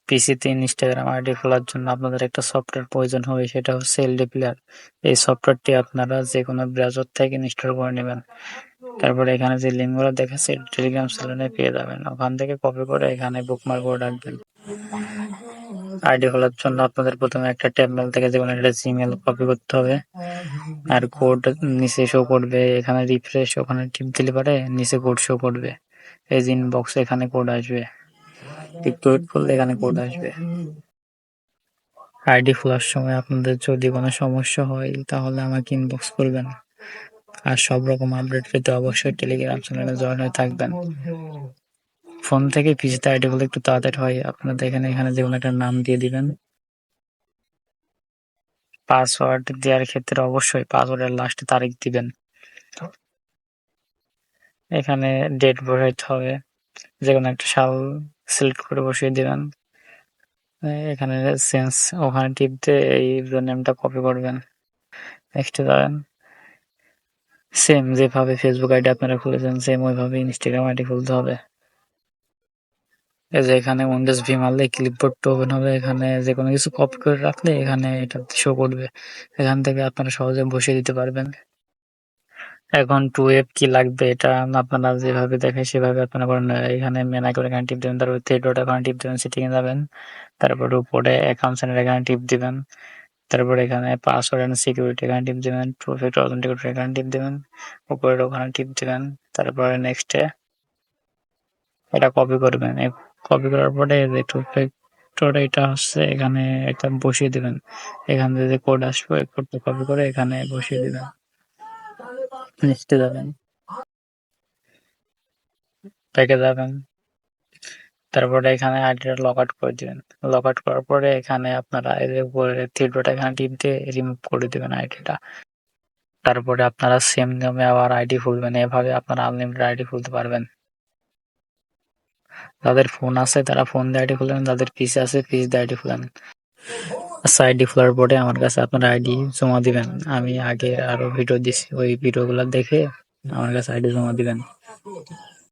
পিসিতে Instagram ID খোলার জন্য আপনাদের একটা সফটওয়্যার প্রয়োজন হবে, সেটা হচ্ছে এলডি প্লেয়ার। এই সফটওয়্যারটি আপনারা যে কোনো ব্রাউজার থেকে ইনস্টল করে নেবেন। তারপরে এখানে যে লিঙ্কগুলো দেখাচ্ছে টেলিগ্রাম চ্যানেলে পেয়ে যাবেন, ওখান থেকে কপি করে এখানে বুকমার্ক করে রাখবেন। আইডি খোলার জন্য আপনাদের প্রথমে একটা ট্যাব মেল থেকে যে কোনো একটা জিমেল কপি করতে হবে, আর কোড নিচে শো করবে, এখানে রিফ্রেশ, ওখানে টিপ দিলে পরে নিচে কোড শো করবে। এই যে ইনবক্সে এখানে কোড আসবে, একটু ওয়েট করলে এখানে কোড আসবে। আইডি খোলার সময় আপনাদের যদি কোনো সমস্যা হয় তাহলে আমাকে ইনবক্স করবেন। আর সব রকম আপডেট পেতে অবশ্যই টেলিগ্রাম চ্যানেলে জয়েন হয়ে থাকবেন। ফোন থেকে পিসিতে আইডি খুলতে একটু তাড়াতাড়ি হয়। আপনাদের এখানে যে কোনো একটা নাম দিয়ে দিবেন। পাসওয়ার্ড দেওয়ার ক্ষেত্রে অবশ্যই পাসওয়ার্ডের লাস্টে তারিখ দিবেন। এখানে ডেট বসাইতে হবে, যে কোনো একটা সাল সিলেক্ট করে বসিয়ে দিবেন। এখানে চেঞ্জ, ওখানে টিপ দিয়ে এই ইউজার নেমটা কপি করবেন, নেক্সটে যাবেন। সেম যেভাবে ফেসবুক আইডি আপনারা খুলেছেন সেম ওইভাবে ইনস্টাগ্রাম আইডি খুলতে হবে। এই যে এখানে উইন্ডোজ ভি মারলে ক্লিপবোর্ডটা ওপেন হবে, এখানে যে কোনো কিছু কপি করে রাখলে এখানে এটা শো করবে, এখান থেকে আপনারা সহজে বসিয়ে দিতে পারবেন। এখন 2F কি লাগবে এটা আপনারা যেভাবে দেখায় সেভাবে আপনারা করেন। এখানে মেন আইকনে এখানে টিপ দেবেন, তারপর থ্রি ডট এখানে টিপ দেবেন, সেটিংয়ে যাবেন, তারপর উপরে অ্যাকাউন্ট সেন্টার এখানে টিপ দিবেন, তারপর এখানে পাসওয়ার্ড এন্ড সিকিউরিটি এখানে টিপ দিবেন, টু ফ্যাক্টর অথেন্টিকেটর এখানে টিপ দিবেন, উপরের ওখানে টিপ দিবেন, তারপরে নেক্সটে এটা কপি করবেন। কপি করার পরে যে টু ফ্যাক্টর এটা হচ্ছে এখানে একটা বসিয়ে দিবেন, এখান থেকে যে কোড আসবে ওই কোডটা কপি করে এখানে বসিয়ে দিবেন, নেক্সটে যাবেন, ব্যাকে যাবেন, তারপরে এখানে আইডিটা লগ আউট করে দিবেন। লগ আউট করার পরে এখানে আপনারা এই যে উপরে থ্রি ডট এখানে টিপ দিয়ে রিমুভ করে দিবেন আইডিটা। তারপরে আপনারা সেম নিয়মে আবার আইডি খুলবেন, এভাবে আপনারা আনলিমিটেড আইডি খুলতে পারবেন। যাদের ফোন আছে তারা ফোন দিয়ে আইডি খুলবেন, যাদের পিসি আছে পিসি দিয়ে আইডি খুলেন। আচ্ছা, আইডি খোলার পরে আমার কাছে আপনারা আইডি জমা দিবেন। আমি আগে আরো ভিডিও দিছি, ওই ভিডিওগুলো দেখে আমার কাছে আইডি জমা দিবেন।